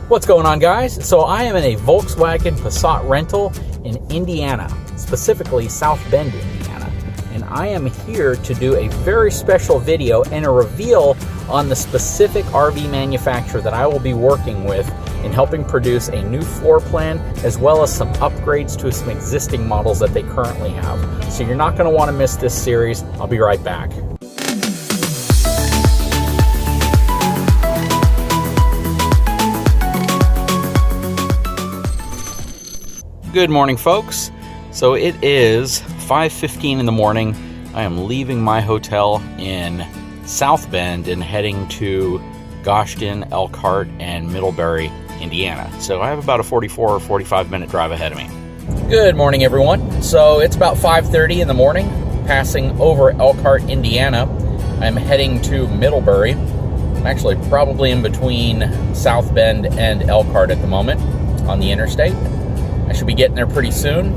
What's going on, guys? So I am in a Volkswagen Passat rental in Indiana, specifically South Bend, Indiana. And I am here to do a very special video and a reveal on the specific RV manufacturer that I will be working with in helping produce a new floor plan, as well as some upgrades to some existing models that they currently have. So you're not going to want to miss this series. I'll be right back. Good morning, folks. So it is 5:15 in the morning. I am leaving my hotel in South Bend and heading to Goshton, Elkhart, and Middlebury, Indiana. So I have about a 44 or 45 minute drive ahead of me. Good morning, everyone. So it's about 5:30 in the morning, passing over Elkhart, Indiana. I'm heading to Middlebury. I'm actually probably in between South Bend and Elkhart at the moment on the interstate. I should be getting there pretty soon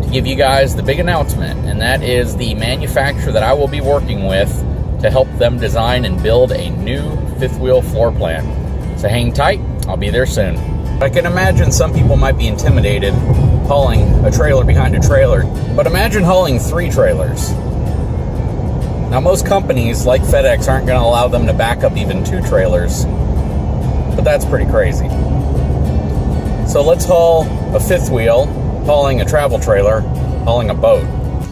to give you guys the big announcement, and that is the manufacturer that I will be working with to help them design and build a new fifth wheel floor plan. So hang tight, I'll be there soon. I can imagine some people might be intimidated hauling a trailer behind a trailer, but imagine hauling 3 trailers. Now most companies like FedEx aren't going to allow them to back up even 2 trailers, but that's pretty crazy. So let's haul a fifth wheel, hauling a travel trailer, hauling a boat.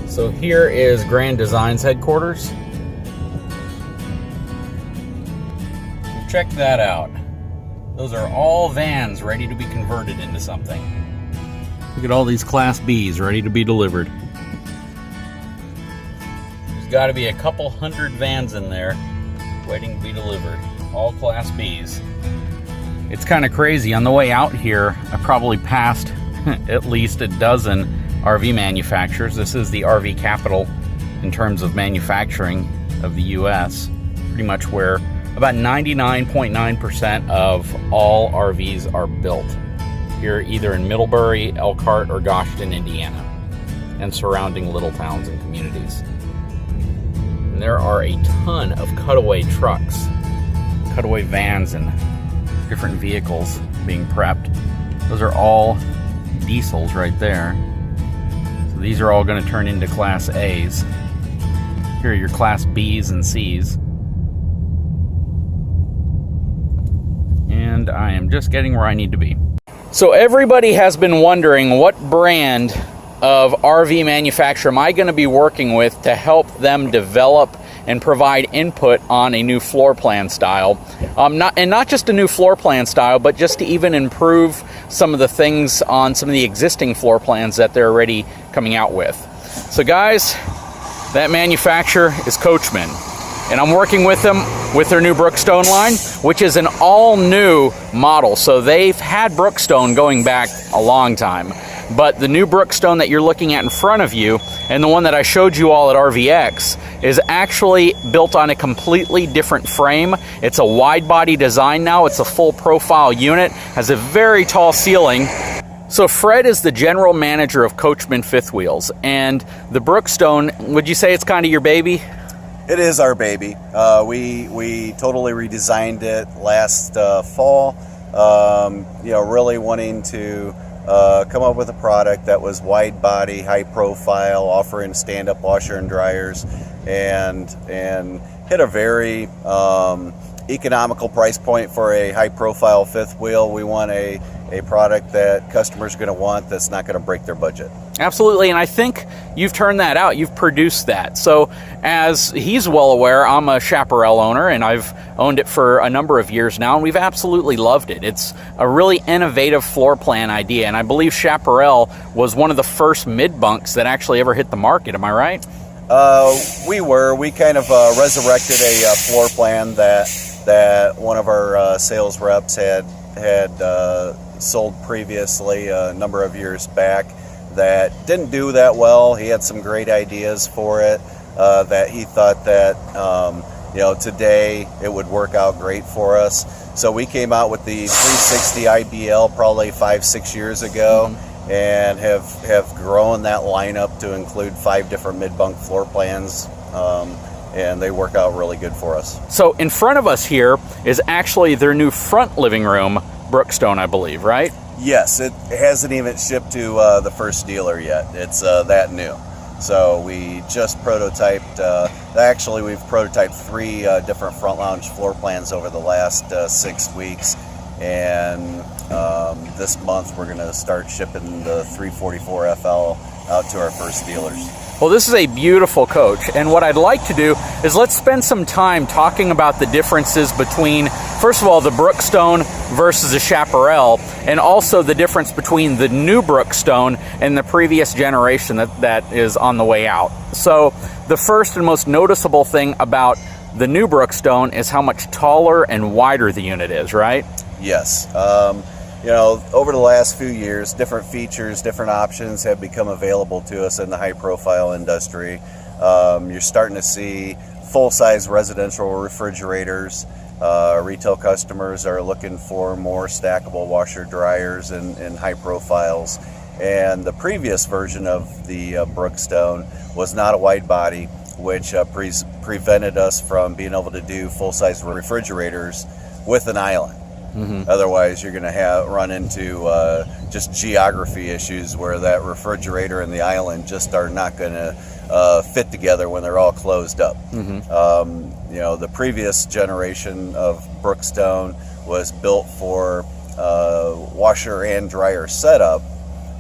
So here is Grand Design's headquarters. Check that out. Those are all vans ready to be converted into something. Look at all these Class Bs ready to be delivered. There's got to be a couple hundred vans in there waiting to be delivered. All Class Bs. It's kind of crazy. On the way out here, I probably passed at least a dozen RV manufacturers. This is the RV capital in terms of manufacturing of the U.S. Pretty much where about 99.9% of all RVs are built. Here either in Middlebury, Elkhart, or Goshton, Indiana, and surrounding little towns and communities. And there are a ton of cutaway trucks, cutaway vans, and different vehicles being prepped. Those are all diesels right there. So these are all going to turn into Class A's. Here are your Class B's and C's. And I am just getting where I need to be. So everybody has been wondering what brand of RV manufacturer am I going to be working with to help them develop and provide input on a new floor plan style. Not just a new floor plan style, but just to even improve some of the things on some of the existing floor plans that they're already coming out with. So guys, that manufacturer is Coachman. And I'm working with them with their new Brookstone line, which is an all-new model. So they've had Brookstone going back a long time. But the new Brookstone that you're looking at in front of you, and the one that I showed you all at RVX, is actually built on a completely different frame. It's a wide body design now. It's a full profile unit, has a very tall ceiling. So Fred is the general manager of Coachman Fifth Wheels, and the Brookstone, would you say it's kind of your baby? It is our baby. We totally redesigned it last fall. Really wanting to come up with a product that was wide body, high profile, offering stand-up washer and dryers, and hit a very economical price point for a high profile fifth wheel. We want a product that customers are going to want, that's not going to break their budget. Absolutely, and I think you've turned that out. You've produced that. So as he's well aware, I'm a Chaparral owner, and I've owned it for a number of years now, and we've absolutely loved it. It's a really innovative floor plan idea, and I believe Chaparral was one of the first mid-bunks that actually ever hit the market. Am I right? We kind of resurrected a floor plan that one of our sales reps had sold previously a number of years back that didn't do that well. He had some great ideas for it that he thought that today it would work out great for us. So we came out with the 360 IBL probably 5-6 years ago, and have grown that lineup to include 5 different mid-bunk floor plans. And they work out really good for us. So in front of us here is actually their new front living room Brookstone, I believe, right? Yes, it hasn't even shipped to the first dealer yet. It's that new. So we just prototyped, actually we've prototyped 3 different front lounge floor plans over the last 6 weeks. And this month we're going to start shipping the 344 FL out to our first dealers. Well, this is a beautiful coach, and what I'd like to do is let's spend some time talking about the differences between, first of all, the Brookstone versus the Chaparral, and also the difference between the new Brookstone and the previous generation that is on the way out. So the first and most noticeable thing about the new Brookstone is how much taller and wider the unit is, right? Yes. You know, over the last few years, different features, different options have become available to us in the high-profile industry. You're starting to see full-size residential refrigerators. Retail customers are looking for more stackable washer dryers and high profiles. And the previous version of the Brookstone was not a wide body, which prevented us from being able to do full-size refrigerators with an island. Mm-hmm. Otherwise, you're going to run into just geography issues where that refrigerator and the island just are not going to fit together when they're all closed up. Mm-hmm. You know, the previous generation of Brookstone was built for washer and dryer setup.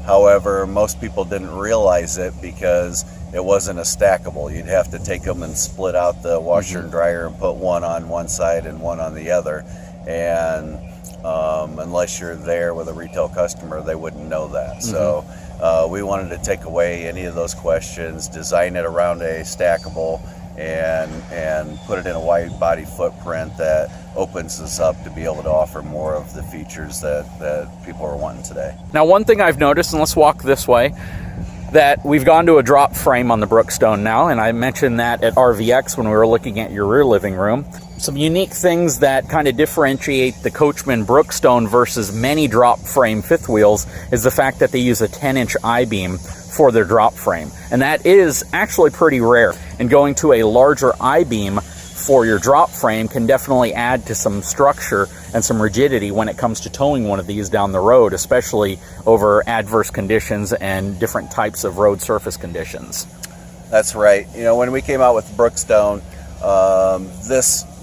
However, most people didn't realize it because it wasn't a stackable. You'd have to take them and split out the washer and dryer and put one on one side and one on the other. And unless you're there with a retail customer, they wouldn't know that. Mm-hmm. So we wanted to take away any of those questions, design it around a stackable, and put it in a wide body footprint that opens us up to be able to offer more of the features that people are wanting today. Now, one thing I've noticed, and let's walk this way, that we've gone to a drop frame on the Brookstone now, and I mentioned that at RVX when we were looking at your rear living room. Some unique things that kind of differentiate the Coachman Brookstone versus many drop frame fifth wheels is the fact that they use a 10-inch I-beam for their drop frame. And that is actually pretty rare. And going to a larger I-beam for your drop frame can definitely add to some structure and some rigidity when it comes to towing one of these down the road, especially over adverse conditions and different types of road surface conditions. That's right. You know, when we came out with Brookstone,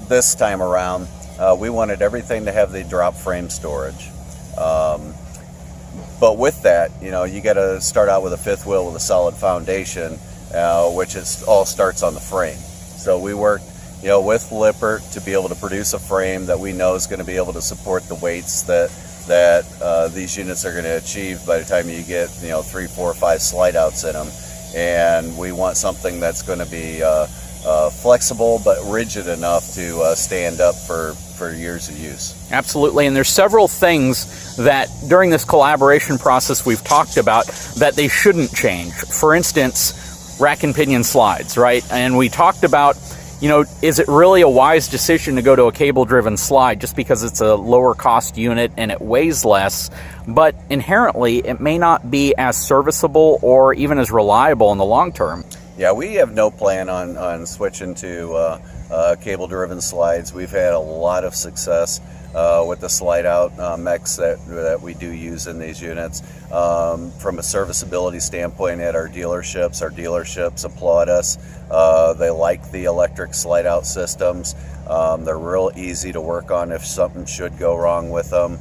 this time around, we wanted everything to have the drop frame storage. But with that, you know, you got to start out with a fifth wheel with a solid foundation, which all starts on the frame. So we worked, you know, with Lippert to be able to produce a frame that we know is going to be able to support the weights that these units are going to achieve by the time you get, you know, 3, 4, 5 slide outs in them. And we want something that's going to be flexible but rigid enough to stand up for years of use. Absolutely, and there's several things that during this collaboration process we've talked about that they shouldn't change. For instance, rack and pinion slides, right? And we talked about, you know, is it really a wise decision to go to a cable-driven slide just because it's a lower cost unit and it weighs less, but inherently it may not be as serviceable or even as reliable in the long term. Yeah, we have no plan on switching to cable-driven slides. We've had a lot of success with the slide-out mechs that we do use in these units. From a serviceability standpoint at our dealerships applaud us. They like the electric slide-out systems. They're real easy to work on if something should go wrong with them.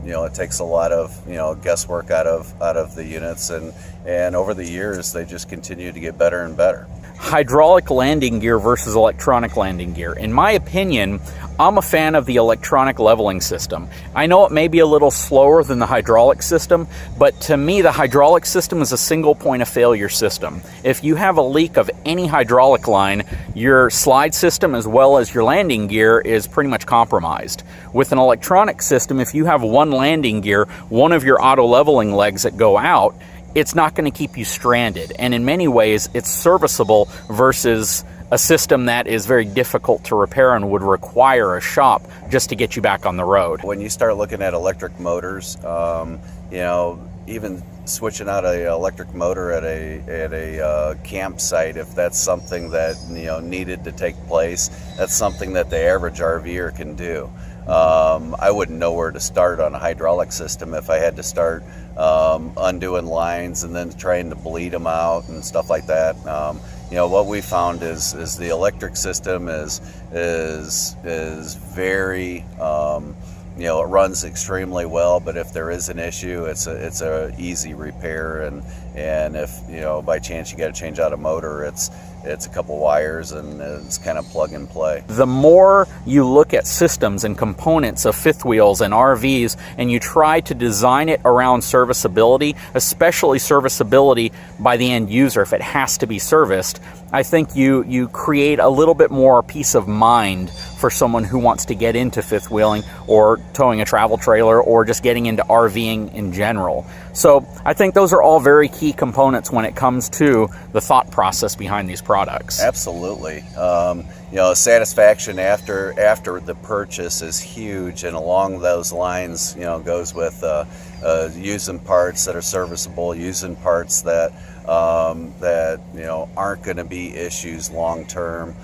You know, it takes a lot of, you know, guesswork out of the units, and over the years they just continue to get better and better. Hydraulic landing gear versus electronic landing gear. In my opinion, I'm a fan of the electronic leveling system. I know it may be a little slower than the hydraulic system, but to me the hydraulic system is a single point of failure system. If you have a leak of any hydraulic line, your slide system as well as your landing gear is pretty much compromised. With an electronic system, if you have one landing gear, one of your auto leveling legs that go out, it's not going to keep you stranded. And in many ways, it's serviceable versus a system that is very difficult to repair and would require a shop just to get you back on the road. When you start looking at electric motors, you know, even switching out an electric motor at a campsite, if that's something that, you know, needed to take place, that's something that the average RVer can do. I wouldn't know where to start on a hydraulic system if I had to start undoing lines and then trying to bleed them out and stuff like that. What we found is the electric system is very, it runs extremely well, but if there is an issue, it's a easy repair, and if by chance you got to change out a motor, it's a couple wires and it's kind of plug and play. The more you look at systems and components of fifth wheels and RVs and you try to design it around serviceability, especially serviceability by the end user if it has to be serviced, I think you create a little bit more peace of mind for someone who wants to get into fifth wheeling or towing a travel trailer or just getting into RVing in general. So I think those are all very key components when it comes to the thought process behind these products. Absolutely. Satisfaction after the purchase is huge, and along those lines, goes with using parts that are serviceable, using parts that aren't going to be issues long term.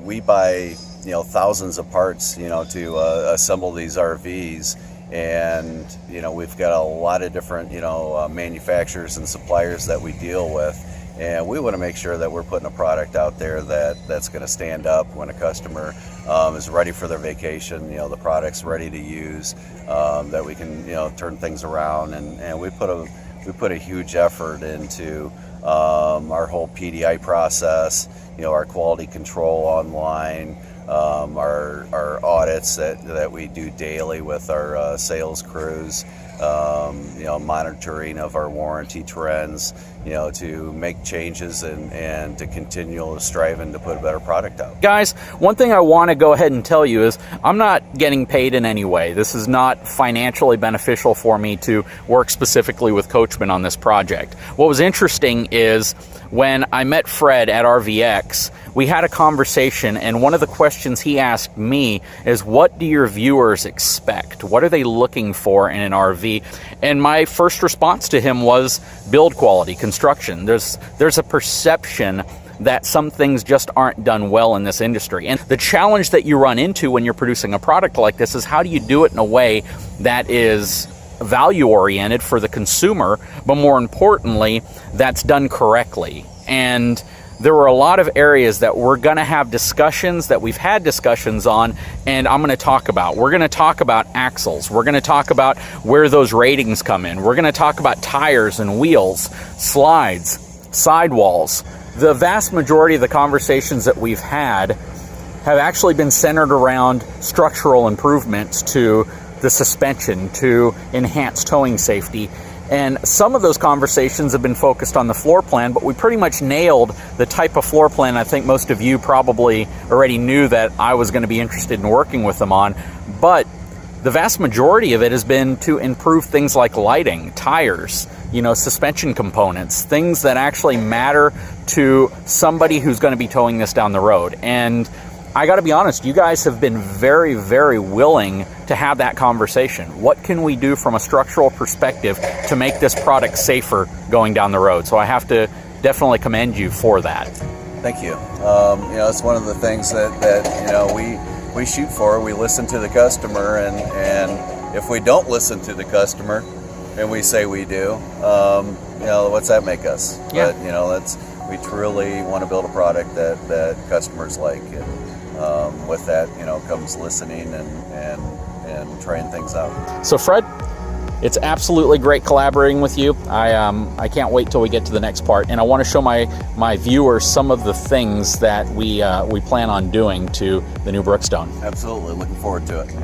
We buy thousands of parts to assemble these RVs, and we've got a lot of different manufacturers and suppliers that we deal with, and we want to make sure that we're putting a product out there that's going to stand up when a customer is ready for their vacation. The product's ready to use, that we can turn things around, and we put a huge effort into our whole PDI process, our quality control online, our audits that we do daily with our sales crews, monitoring of our warranty trends, to make changes and to continue striving to put a better product out. Guys, one thing I want to go ahead and tell you is I'm not getting paid in any way. This is not financially beneficial for me to work specifically with Coachman on this project. What was interesting is when I met Fred at RVX, we had a conversation, and one of the questions he asked me is, what do your viewers expect? What are they looking for in an RV? And my first response to him was build quality, construction. There's a perception that some things just aren't done well in this industry. And the challenge that you run into when you're producing a product like this is, how do you do it in a way that is value-oriented for the consumer, but more importantly, that's done correctly? And there were a lot of areas that we're going to have discussions, that we've had discussions on, and I'm going to talk about. We're going to talk about axles. We're going to talk about where those ratings come in. We're going to talk about tires and wheels, slides, sidewalls. The vast majority of the conversations that we've had have actually been centered around structural improvements to the suspension, to enhance towing safety. And some of those conversations have been focused on the floor plan, but we pretty much nailed the type of floor plan I think most of you probably already knew that I was going to be interested in working with them on. But the vast majority of it has been to improve things like lighting, tires, suspension components, things that actually matter to somebody who's going to be towing this down the road. And I got to be honest, you guys have been very, very willing to have that conversation. What can we do from a structural perspective to make this product safer going down the road? So I have to definitely commend you for that. Thank you. It's one of the things that we shoot for. We listen to the customer, and if we don't listen to the customer, and we say we do, what's that make us? Yeah. But we truly want to build a product that customers like, and with that, comes listening and trying things out. So Fred, it's absolutely great collaborating with you. I can't wait till we get to the next part, and I want to show my viewers some of the things that we plan on doing to the new Brookstone. Absolutely, looking forward to it.